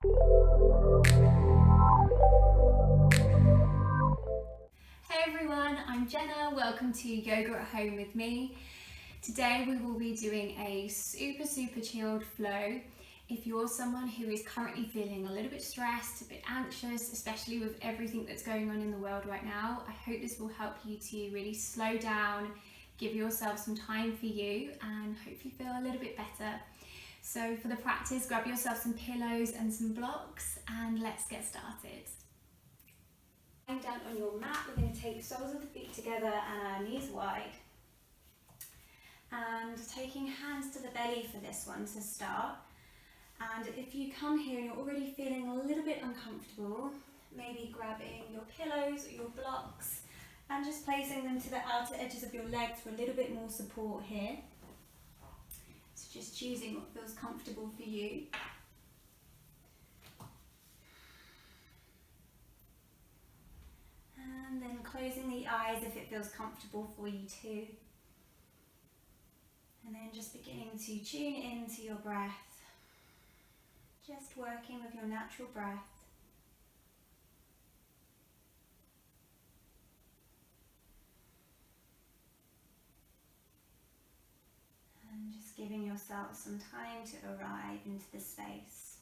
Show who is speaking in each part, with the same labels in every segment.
Speaker 1: Hey everyone, I'm Jenna. Welcome to Yoga at Home with me. Today we will be doing a super chilled flow. If you're someone who is currently feeling a little bit stressed, a bit anxious, especially with everything that's going on in the world right now, I hope this will help you to really slow down, give yourself some time for you, and hopefully feel a little bit better. So for the practice, grab yourself some pillows and some blocks, and let's get started. Lying down on your mat, we're going to take soles of the feet together and our knees wide. And taking hands to the belly for this one to start. And if you come here and you're already feeling a little bit uncomfortable, maybe grabbing your pillows or your blocks and just placing them to the outer edges of your legs for a little bit more support here. So just choosing what feels comfortable for you. And then closing the eyes if it feels comfortable for you too. And then just beginning to tune into your breath. Just working with your natural breath. And just giving yourself some time to arrive into the space.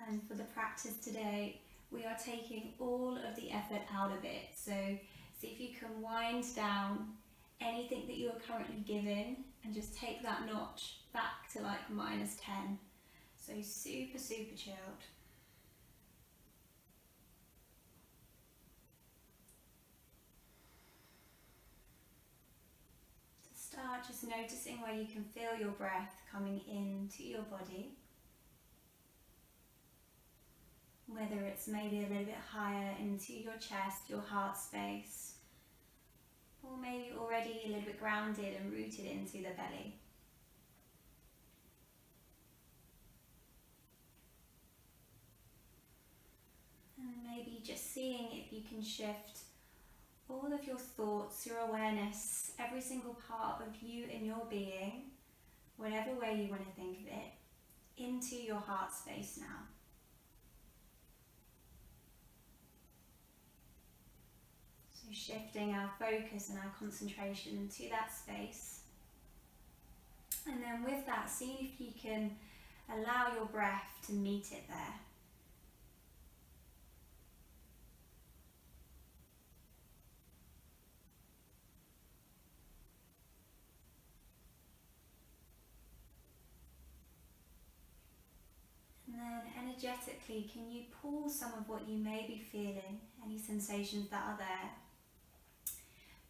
Speaker 1: And for the practice today, we are taking all of the effort out of it. So see if you can wind down anything that you are currently given and just take that notch back to like -10. So super chilled. To start, just noticing where you can feel your breath coming into your body. Whether it's maybe a little bit higher into your chest, your heart space, or maybe already a little bit grounded and rooted into the belly. And maybe just seeing if you can shift all of your thoughts, your awareness, every single part of you and your being, whatever way you want to think of it, into your heart space now. So shifting our focus and our concentration to that space. And then with that, seeing if you can allow your breath to meet it there. And then energetically, can you pull some of what you may be feeling, any sensations that are there,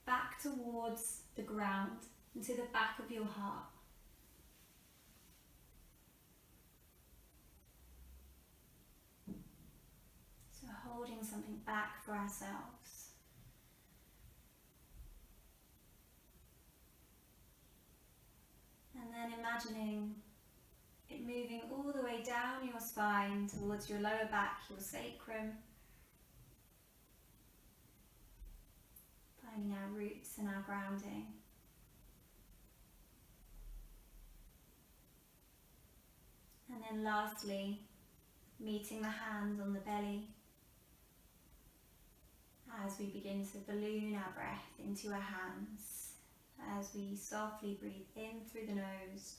Speaker 1: back towards the ground and to the back of your heart. So holding something back for ourselves. And then imagining it moving all the way down your spine towards your lower back, your sacrum. Finding our roots and our grounding. And then lastly, meeting the hands on the belly as we begin to balloon our breath into our hands, as we softly breathe in through the nose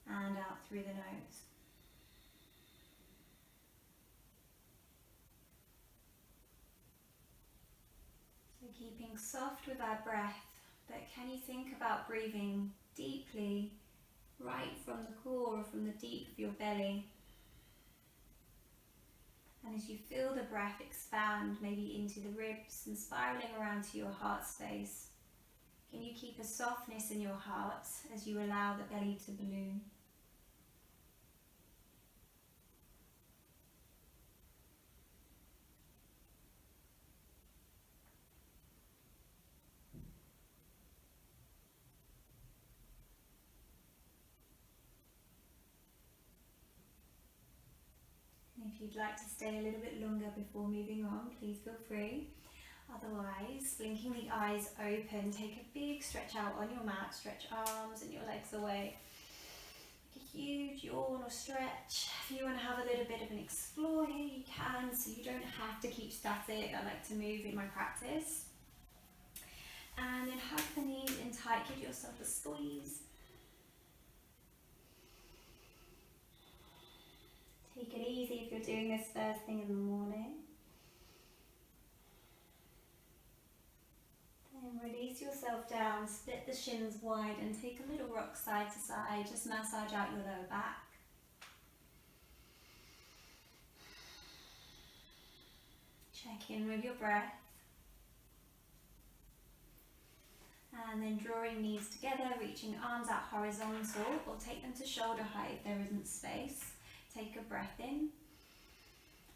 Speaker 1: and out through the nose. So keeping soft with our breath, but can you think about breathing deeply right from the core or from the deep of your belly? And as you feel the breath expand maybe into the ribs and spiraling around to your heart space, can you keep a softness in your heart as you allow the belly to balloon? If you'd like to stay a little bit longer before moving on, please feel free. Otherwise, blinking the eyes open, take a big stretch out on your mat, stretch arms and your legs away. little stretch. If you want to have a little bit of an explore here, you can, so you don't have to keep static. I like to move in my practice. And then hug the knees in tight, give yourself a squeeze. Take it easy if you're doing this first thing in the morning. Then release yourself down, split the shins wide and take a little rock side to side. Just massage out your lower back. Check in with your breath. And then drawing knees together, reaching arms out horizontal, or take them to shoulder height if there isn't space. Take a breath in.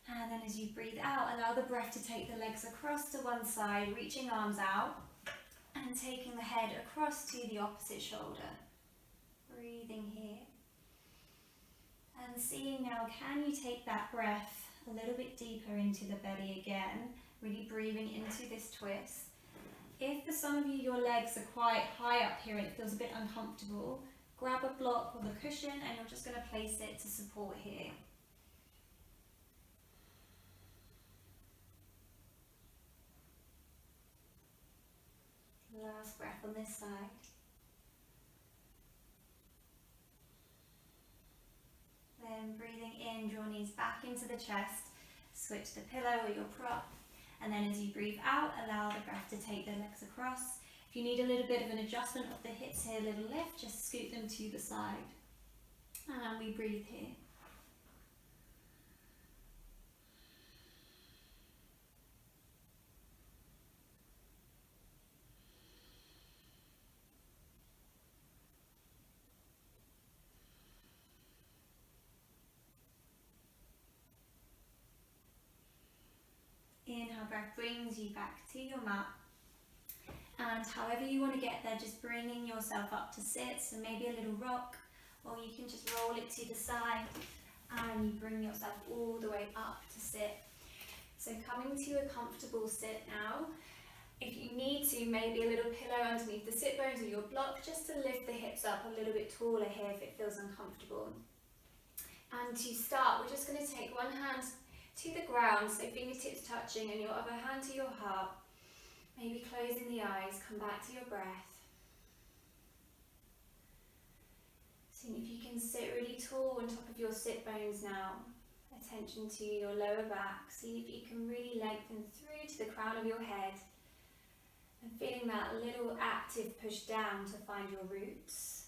Speaker 1: And then as you breathe out, allow the breath to take the legs across to one side, reaching arms out, and taking the head across to the opposite shoulder. Breathing here. And seeing now, can you take that breath a little bit deeper into the belly again, really breathing into this twist. If for some of you your legs are quite high up here and it feels a bit uncomfortable, grab a block or the cushion and you're just going to place it to support here. Last breath on this side. Then breathing in, draw knees back into the chest, switch the pillow or your prop. And then as you breathe out, allow the breath to take the legs across. If you need a little bit of an adjustment of the hips here, a little lift, just scoot them to the side. And we breathe here. Inhale, breath brings you back to your mat. And however you want to get there, just bringing yourself up to sit, so maybe a little rock, or you can just roll it to the side and you bring yourself all the way up to sit. So coming to a comfortable sit now. If you need to, maybe a little pillow underneath the sit bones or your block, just to lift the hips up a little bit taller here if it feels uncomfortable. And to start, we're just going to take one hand to the ground, so fingertips touching, and your other hand to your heart. Maybe closing the eyes, come back to your breath. Seeing if you can sit really tall on top of your sit bones now. Attention to your lower back. See if you can really lengthen through to the crown of your head. And feeling that little active push down to find your roots.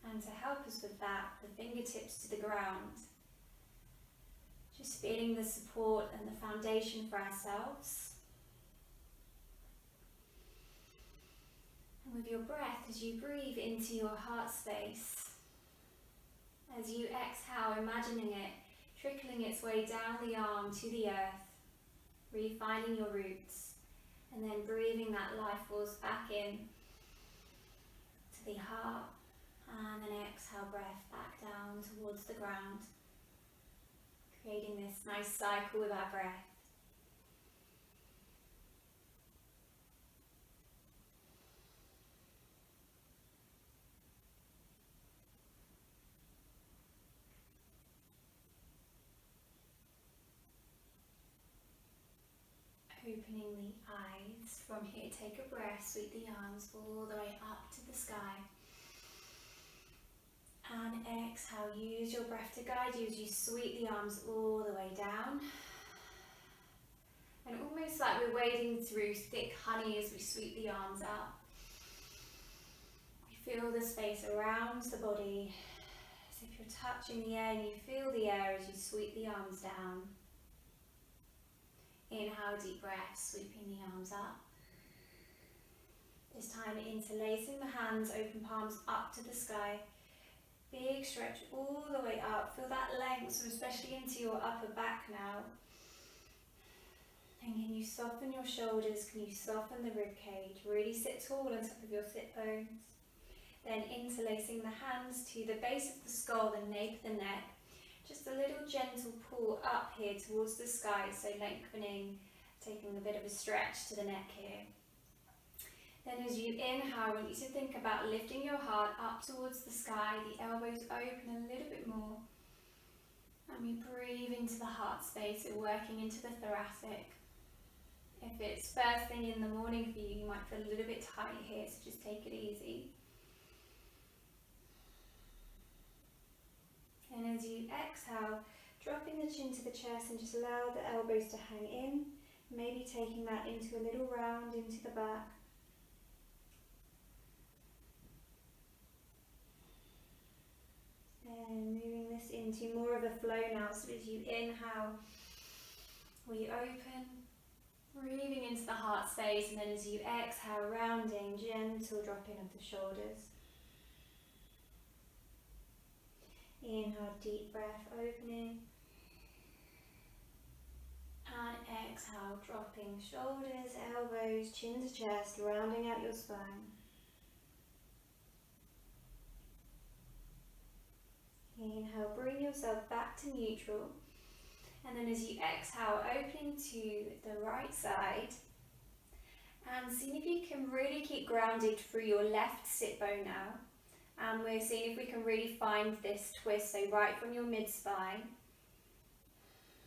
Speaker 1: And to help us with that, the fingertips to the ground. Just feeling the support and the foundation for ourselves. And with your breath, as you breathe into your heart space, as you exhale, imagining it trickling its way down the arm to the earth, really finding your roots, and then breathing that life force back in to the heart, and then exhale, breath back down towards the ground. Creating this nice cycle with our breath. Opening the eyes. From here, take a breath, sweep the arms all the way up to the sky. And exhale, use your breath to guide you as you sweep the arms all the way down. And almost like we're wading through thick honey as we sweep the arms out. We feel the space around the body, as if you're touching the air and you feel the air as you sweep the arms down. Inhale, deep breath, sweeping the arms up. This time interlacing the hands, open palms up to the sky. Big stretch all the way up. Feel that length, so especially into your upper back now. And can you soften your shoulders? Can you soften the rib cage? Really sit tall on top of your sit bones. Then interlacing the hands to the base of the skull, the nape of the neck. Just a little gentle pull up here towards the sky, so lengthening, taking a bit of a stretch to the neck here. Then as you inhale, I want you to think about lifting your heart up towards the sky, the elbows open a little bit more. And we breathe into the heart space, so working into the thoracic. If it's first thing in the morning for you, you might feel a little bit tight here, so just take it easy. And as you exhale, dropping the chin to the chest and just allow the elbows to hang in, maybe taking that into a little round into the back. And moving this into more of a flow now, so as you inhale, we open, breathing into the heart space, and then as you exhale, rounding, gentle dropping of the shoulders. Inhale, deep breath, opening. And exhale, dropping shoulders, elbows, chin to chest, rounding out your spine. Inhale, bring yourself back to neutral. And then as you exhale, opening to the right side. And seeing if you can really keep grounded through your left sit bone now. And we're seeing if we can really find this twist, so right from your mid-spine,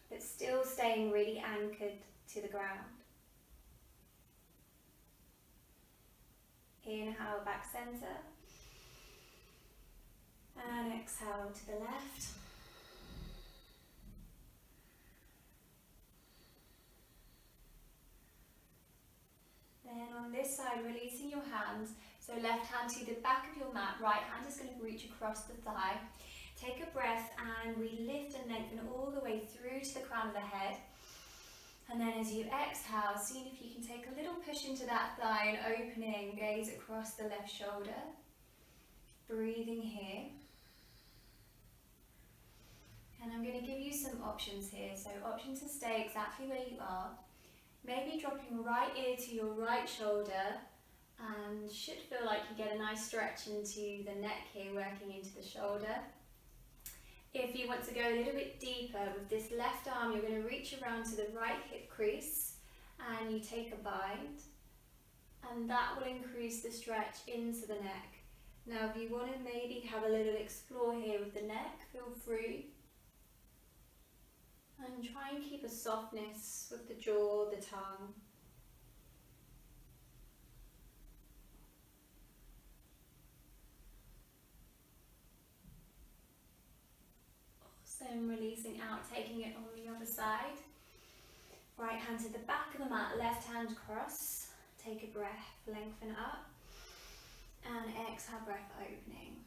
Speaker 1: but still staying really anchored to the ground. Inhale, back center. And exhale to the left. Then on this side, releasing your hands. So left hand to the back of your mat, right hand is going to reach across the thigh. Take a breath and we lift and lengthen all the way through to the crown of the head. And then as you exhale, seeing if you can take a little push into that thigh and opening, gaze across the left shoulder. Breathing here. And I'm going to give you some options here. So option to stay exactly where you are. Maybe dropping right ear to your right shoulder. And should feel like you get a nice stretch into the neck here, working into the shoulder. If you want to go a little bit deeper with this left arm, you're going to reach around to the right hip crease and you take a bind. And that will increase the stretch into the neck. Now if you want to maybe have a little explore here with the neck, feel free. And try and keep a softness with the jaw, the tongue. And releasing out, taking it on the other side. Right hand to the back of the mat, left hand cross. Take a breath, lengthen up. And exhale, breath opening.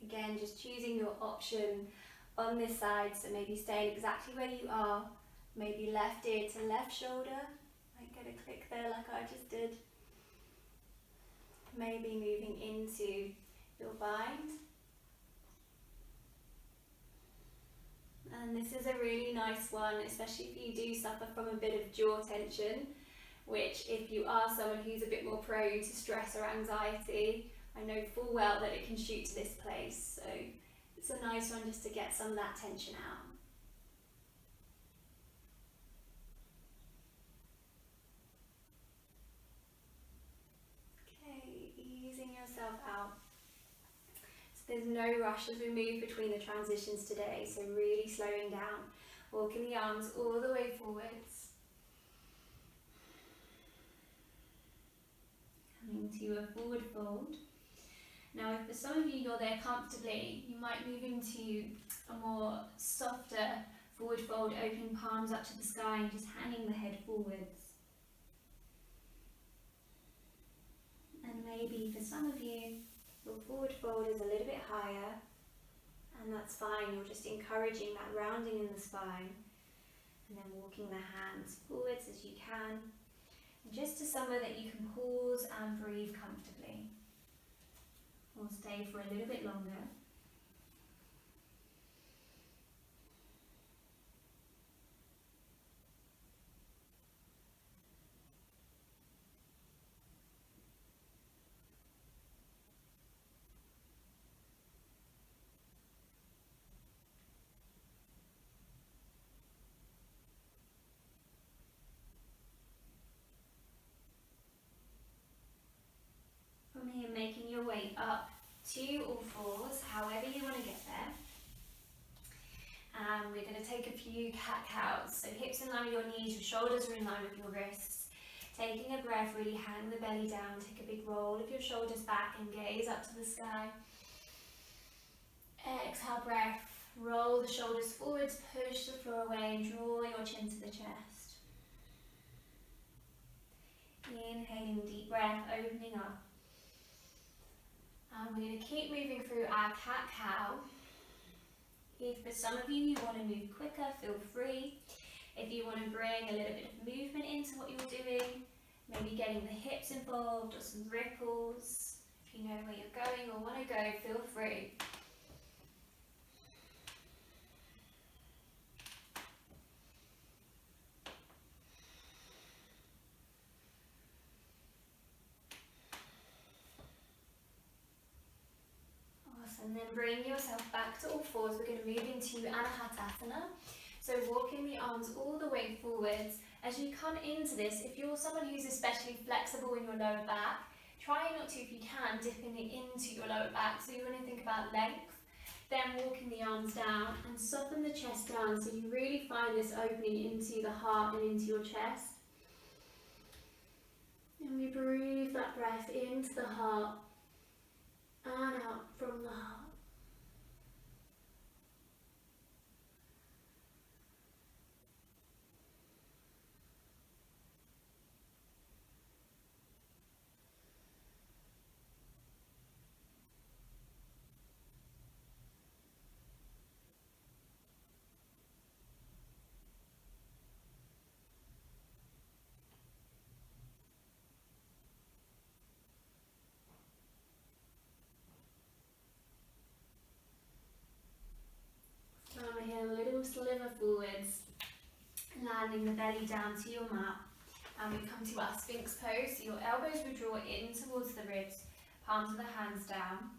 Speaker 1: Again, just choosing your option on this side, so maybe staying exactly where you are. Maybe left ear to left shoulder. Might get a click there like I just did. Maybe moving into your bind. And this is a really nice one, especially if you do suffer from a bit of jaw tension, which if you are someone who's a bit more prone to stress or anxiety, I know full well that it can shoot to this place. So it's a nice one just to get some of that tension out. Okay, easing yourself out. There's no rush as we move between the transitions today, so really slowing down, walking the arms all the way forwards. Coming to a forward fold. Now if for some of you you're there comfortably, you might move into a more softer forward fold, opening palms up to the sky and just hanging the head forwards. And maybe for some of you, your forward fold is a little bit higher, and that's fine. You're just encouraging that rounding in the spine, and then walking the hands forwards as you can, just to somewhere that you can pause and breathe comfortably, or stay for a little bit longer. From here, making your way up to all fours, however you want to get there. And we're going to take a few cat-cows. So hips in line with your knees, your shoulders are in line with your wrists. Taking a breath, really hang the belly down, take a big roll of your shoulders back and gaze up to the sky. Exhale, breath, roll the shoulders forwards, push the floor away and draw your chin to the chest. Inhaling, deep breath, opening up. And we're going to keep moving through our cat-cow. If for some of you want to move quicker, feel free. If you want to bring a little bit of movement into what you're doing, maybe getting the hips involved or some ripples. If you know where you're going or want to go, feel free. Awesome, then bring yourself back to all fours. We're going to move into Anahatasana. So walking the arms all the way forwards. As you come into this, if you're someone who's especially flexible in your lower back, try not to, if you can, dipping it into your lower back. So you want to think about length, then walking the arms down and soften the chest down so you really find this opening into the heart and into your chest. And we breathe that breath into the heart and out from the heart. A little sliver forwards, landing the belly down to your mat, and we come to our Sphinx pose. So your elbows will draw in towards the ribs, palms of the hands down,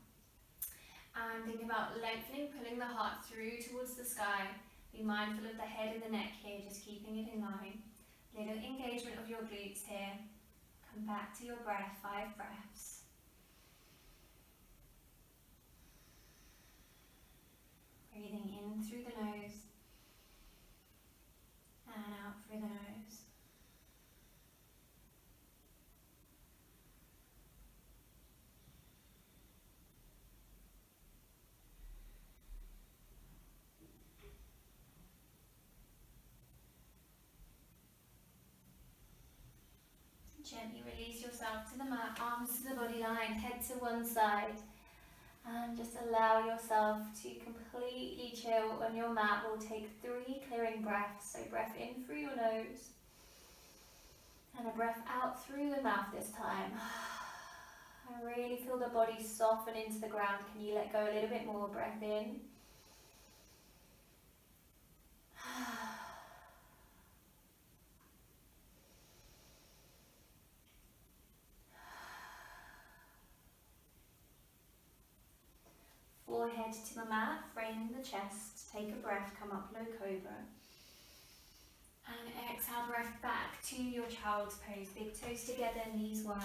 Speaker 1: and think about lengthening, pulling the heart through towards the sky. Be mindful of the head and the neck here, just keeping it in line. Little engagement of your glutes here. Come back to your breath, 5 breaths. Breathing in through the nose and out through the nose. Gently release yourself to the mat, arms to the body line, head to one side. And just allow yourself to completely chill on your mat. We'll take 3 clearing breaths. So breath in through your nose and a breath out through the mouth this time. And really feel the body soften into the ground. Can you let go a little bit more? Breath in. Forehead to the mat, framing the chest. Take a breath, come up low cobra. And exhale, breath back to your child's pose. Big toes together, knees wide.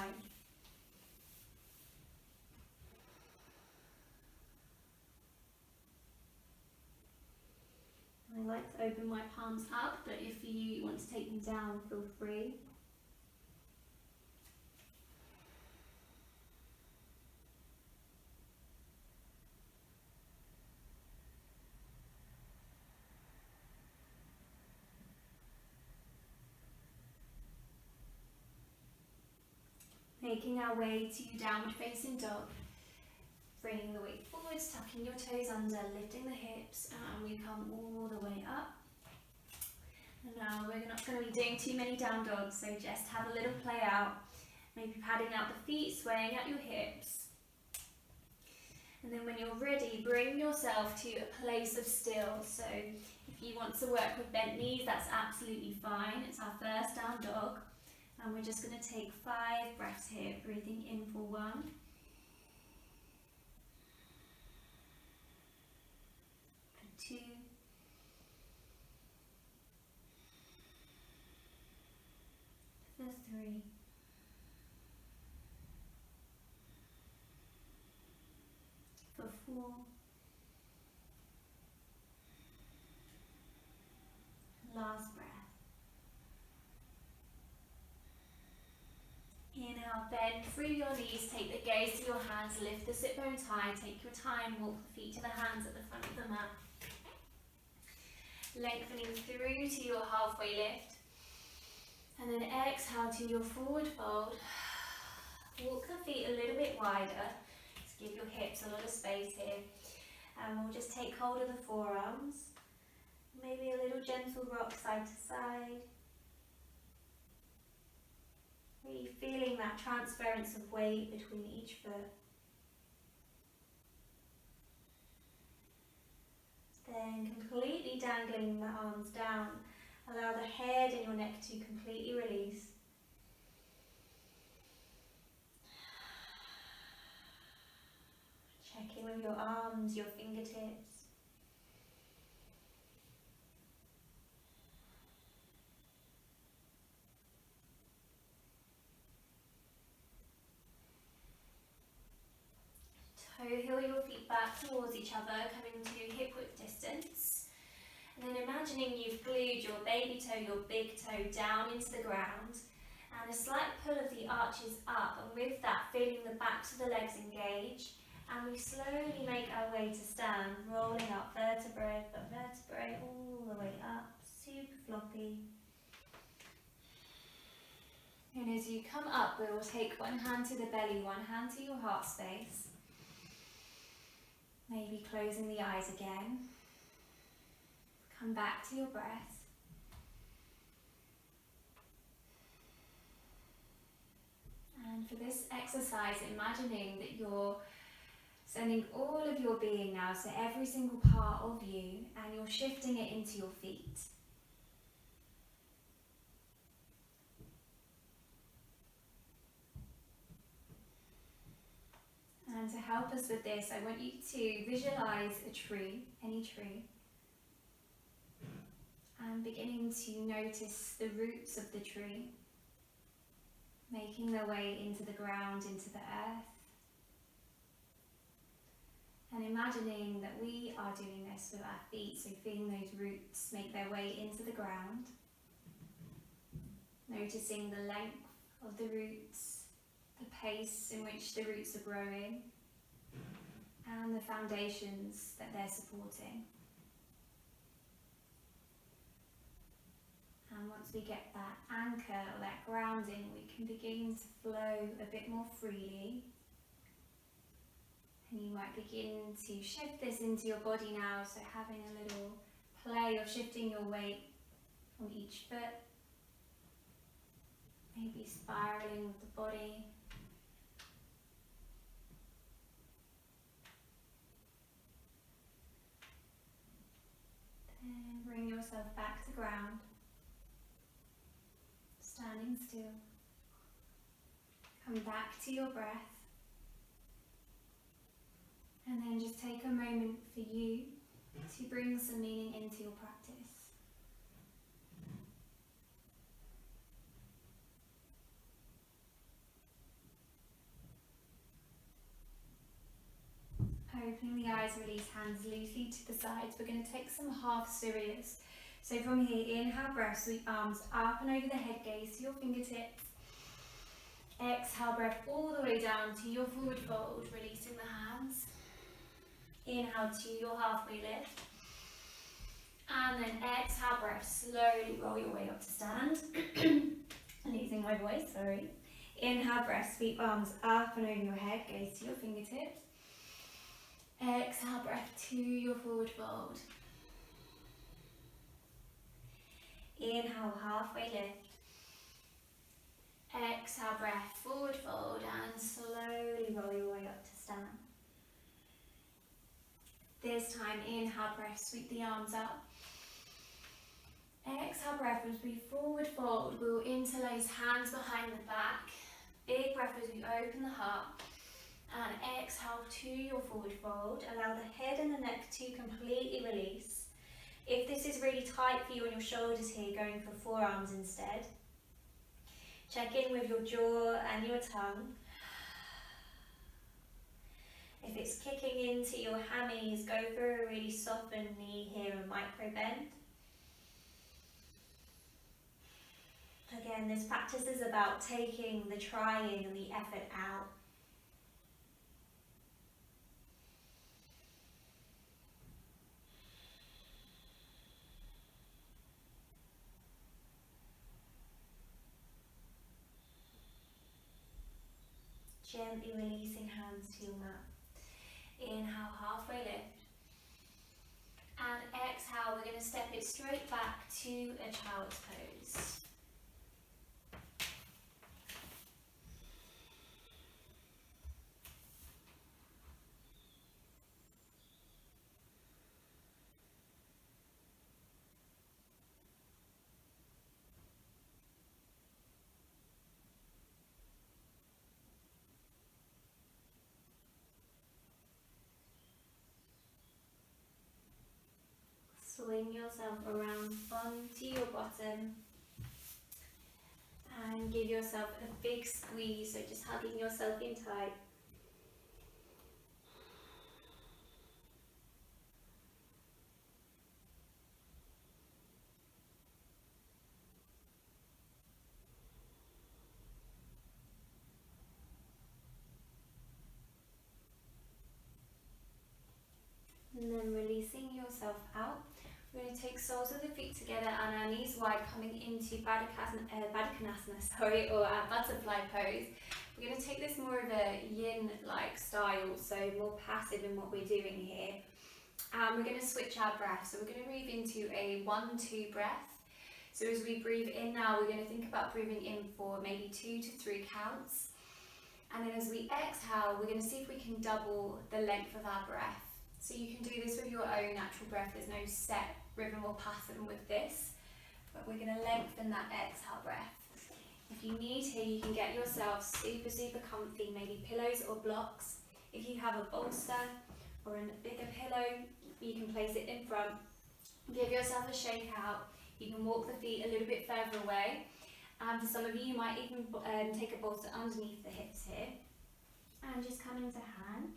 Speaker 1: I like to open my palms up, but if you want to take them down, feel free. Making our way to downward facing dog. Bringing the weight forwards, tucking your toes under, lifting the hips, and we come all the way up. And now we're not going to be doing too many down dogs, so just have a little play out. Maybe padding out the feet, swaying at your hips. And then when you're ready, bring yourself to a place of still. So if you want to work with bent knees, that's absolutely fine. It's our first down dog. And we're just going to take 5 breaths here, breathing in for 1. For 2. For 3. For 4. through your knees, take the gaze to your hands, lift the sit bones high, take your time, walk the feet to the hands at the front of the mat. Lengthening through to your halfway lift. And then exhale to your forward fold. Walk the feet a little bit wider. Just give your hips a lot of space here. And we'll just take hold of the forearms. Maybe a little gentle rock side to side. Really feeling that transference of weight between each foot. Then completely dangling the arms down. Allow the head and your neck to completely release. Check in with your arms, your fingertips. Heel your feet back towards each other, coming to hip width distance. And then imagining you've glued your baby toe, your big toe down into the ground. And a slight pull of the arches up, and with that feeling the backs of the legs engage. And we slowly make our way to stand, rolling up vertebrae by vertebrae all the way up, super floppy. And as you come up, we will take one hand to the belly, one hand to your heart space. Maybe closing the eyes again. Come back to your breath. And for this exercise, imagining that you're sending all of your being now, so every single part of you, and you're shifting it into your feet. And to help us with this, I want you to visualize a tree, any tree, and beginning to notice the roots of the tree, making their way into the ground, into the earth. And imagining that we are doing this with our feet, so feeling those roots make their way into the ground. Noticing the length of the roots, the pace in which the roots are growing, and the foundations that they're supporting. And once we get that anchor or that grounding, we can begin to flow a bit more freely. And you might begin to shift this into your body now, so having a little play of shifting your weight from each foot. Maybe spiraling with the body. Then bring yourself back to ground. Standing still. Come back to your breath. And then just take a moment for you to bring some meaning into your practice. Opening the eyes, release hands loosely to the sides. We're going to take some half Suryas. So from here, inhale, breath, sweep arms up and over the head, gaze to your fingertips. Exhale, breath all the way down to your forward fold, releasing the hands. Inhale to your halfway lift. And then exhale, breath, slowly roll your way up to stand. Losing my voice, sorry. Inhale, breath, sweep arms up and over your head, gaze to your fingertips. Exhale, breath to your forward fold. Inhale, halfway lift. Exhale, breath, forward fold, and slowly roll your way up to stand. This time, inhale, breath, sweep the arms up. Exhale, breath, as we forward fold, we'll interlace hands behind the back. Big breath as we open the heart. And exhale to your forward fold. Allow the head and the neck to completely release. If this is really tight for you on your shoulders here, going for forearms instead. Check in with your jaw and your tongue. If it's kicking into your hammies, go for a really softened knee here, a micro bend. Again, this practice is about taking the trying and the effort out. Gently releasing hands to your mat. Inhale, halfway lift. And exhale, we're going to step it straight back to a child's pose. Swing yourself around onto your bottom and give yourself a big squeeze, so just hugging yourself in tight. And then releasing yourself out. We're going to take soles of the feet together and our knees wide, coming into Baddha-Konasana, or our butterfly pose. We're going to take this more of a yin-like style, so more passive in what we're doing here. And we're going to switch our breath. So we're going to move into a 1-2 breath. So as we breathe in now, we're going to think about breathing in for maybe 2 to 3 counts. And then as we exhale, we're going to see if we can double the length of our breath. So you can do this with your own natural breath. There's no set rhythm or pattern with this, but we're going to lengthen that exhale breath. If you need here, you can get yourself super, super comfy, maybe pillows or blocks. If you have a bolster or a bigger pillow, you can place it in front. Give yourself a shake out. You can walk the feet a little bit further away. And for some of you, you might even take a bolster underneath the hips here. And just come into hand.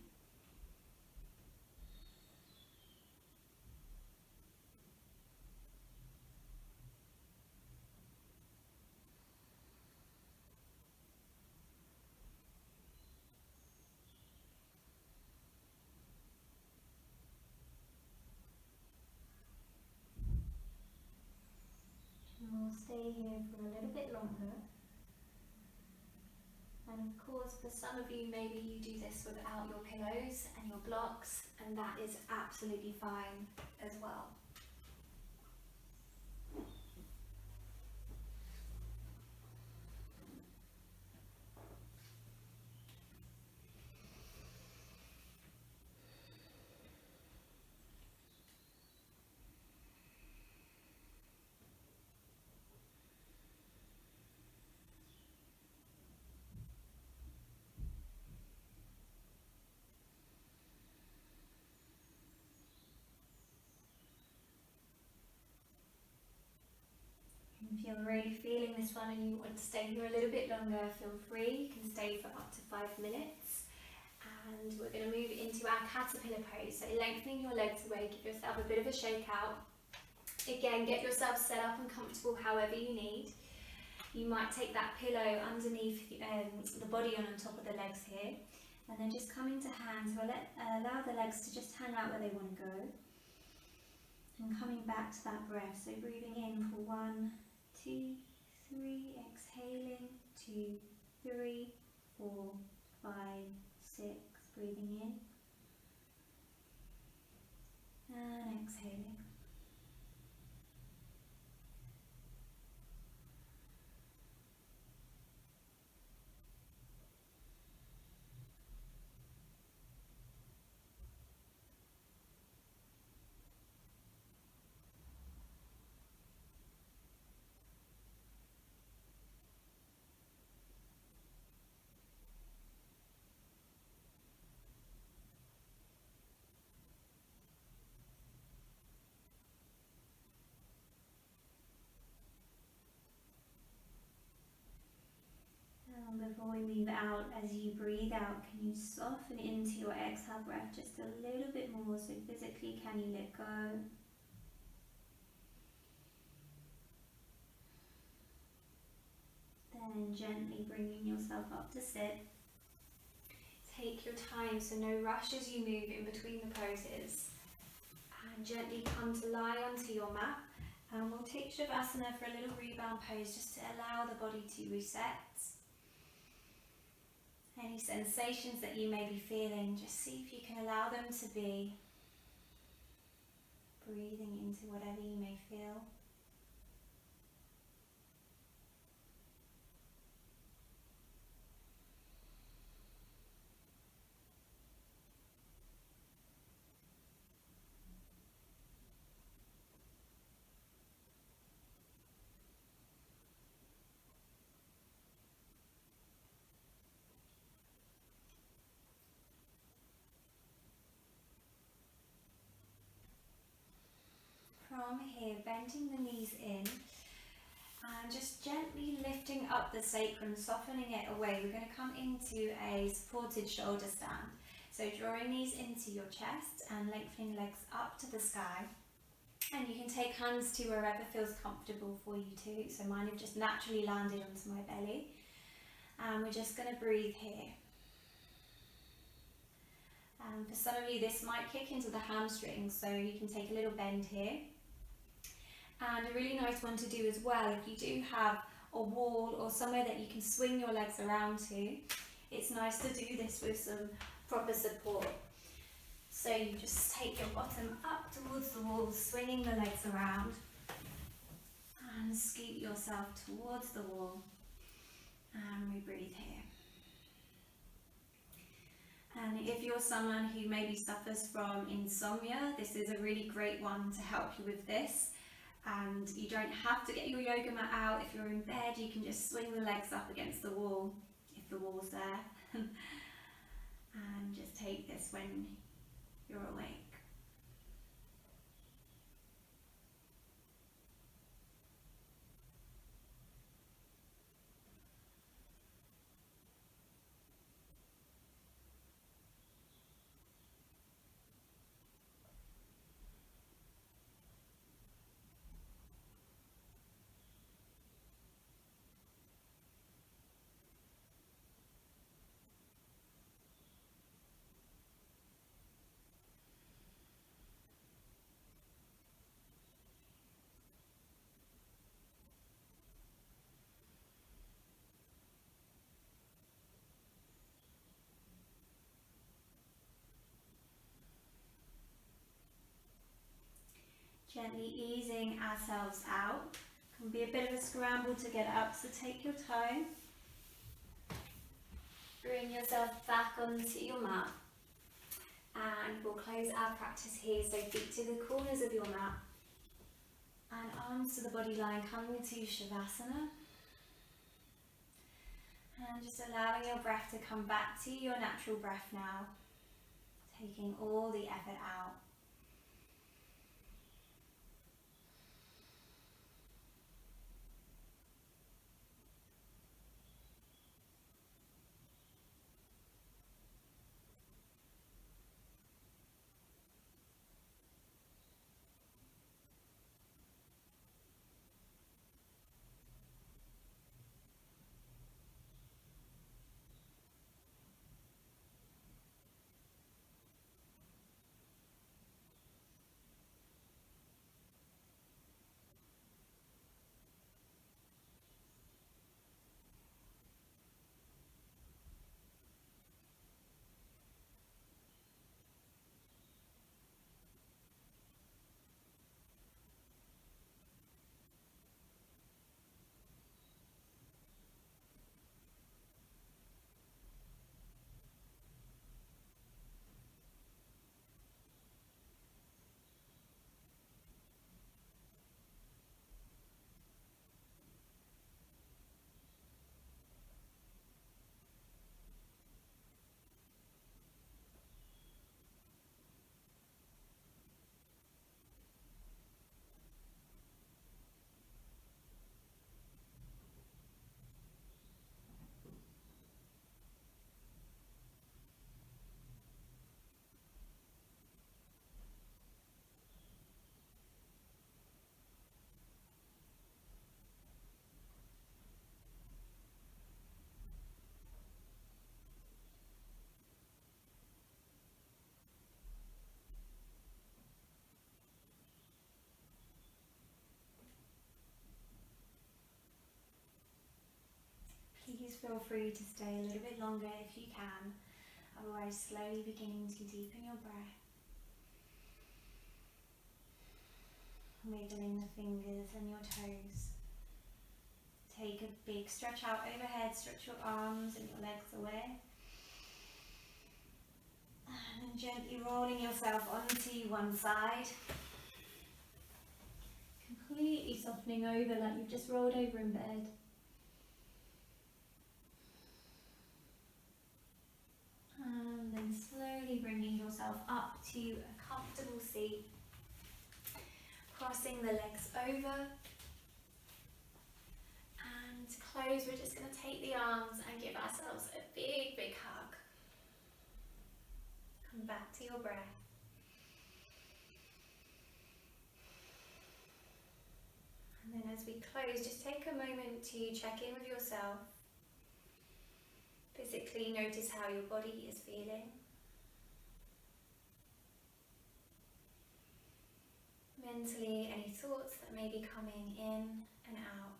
Speaker 1: We'll stay here for a little bit longer. And of course, for some of you, maybe you do this without your pillows and your blocks, and that is absolutely fine as well. If you're really feeling this one and you want to stay here a little bit longer, feel free. You can stay for up to 5 minutes. And we're going to move into our caterpillar pose. So lengthening your legs away, give yourself a bit of a shake out. Again, get yourself set up and comfortable however you need. You might take that pillow underneath the body and on top of the legs here. And then just come into hand, so allow the legs to just hang out where they want to go. And coming back to that breath, so breathing in for 1, 2, 3, exhaling, 2, 3, 4, 5, 6, breathing in, and exhaling. Before we move out, as you breathe out, can you soften into your exhale breath just a little bit more? So physically, can you let go? then gently bringing yourself up to sit. Take your time, so no rush as you move in between the poses. And gently come to lie onto your mat. And we'll take Shavasana for a little rebound pose just to allow the body to reset. Any sensations that you may be feeling, just see if you can allow them to be. Breathing into whatever you may feel. From here, bending the knees in and just gently lifting up the sacrum, softening it away. We're going to come into a supported shoulder stand. So drawing knees into your chest and lengthening legs up to the sky. And you can take hands to wherever feels comfortable for you too. So mine have just naturally landed onto my belly. And we're just going to breathe here. For some of you, this might kick into the hamstrings, so you can take a little bend here. And a really nice one to do as well, if you do have a wall or somewhere that you can swing your legs around to, it's nice to do this with some proper support. So you just take your bottom up towards the wall, swinging the legs around, and scoot yourself towards the wall, and we breathe here. And if you're someone who maybe suffers from insomnia, this is a really great one to help you with this. And you don't have to get your yoga mat out. If you're in bed, you can just swing the legs up against the wall, if the wall's there. And just take this when you're awake. Gently easing ourselves out. Can be a bit of a scramble to get up, so take your time. Bring yourself back onto your mat. And we'll close our practice here, so feet to the corners of your mat. And arms to the body line, coming to Shavasana. And just allowing your breath to come back to your natural breath now. Taking all the effort out. feel free to stay a little bit longer if you can. Otherwise, slowly beginning to deepen your breath. Wiggling the fingers and your toes. Take a big stretch out overhead, stretch your arms and your legs away. And then gently rolling yourself onto one side. Completely softening over like you've just rolled over in bed. And then slowly bringing yourself up to a comfortable seat. Crossing the legs over. And to close, we're just going to take the arms and give ourselves a big, big hug. Come back to your breath. And then as we close, just take a moment to check in with yourself. Physically notice how your body is feeling. Mentally, any thoughts that may be coming in and out.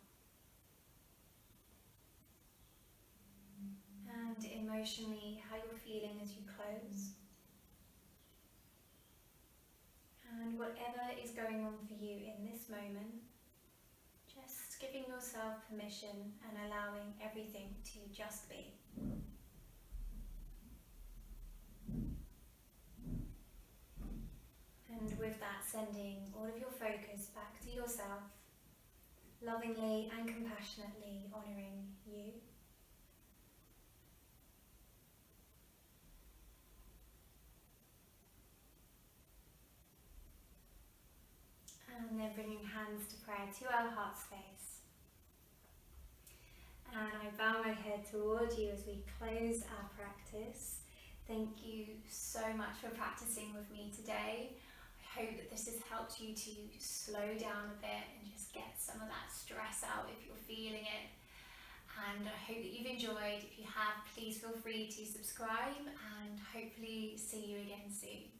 Speaker 1: And emotionally, how you're feeling as you close. And whatever is going on for you in this moment, just giving yourself permission and allowing everything to just be. And with that, sending all of your focus back to yourself, lovingly and compassionately honouring you. And then bringing hands to prayer to our heart space. And I bow my head towards you as we close our practice. Thank you so much for practicing with me today. I hope that this has helped you to slow down a bit and just get some of that stress out if you're feeling it. And I hope that you've enjoyed. If you have, please feel free to subscribe and hopefully see you again soon.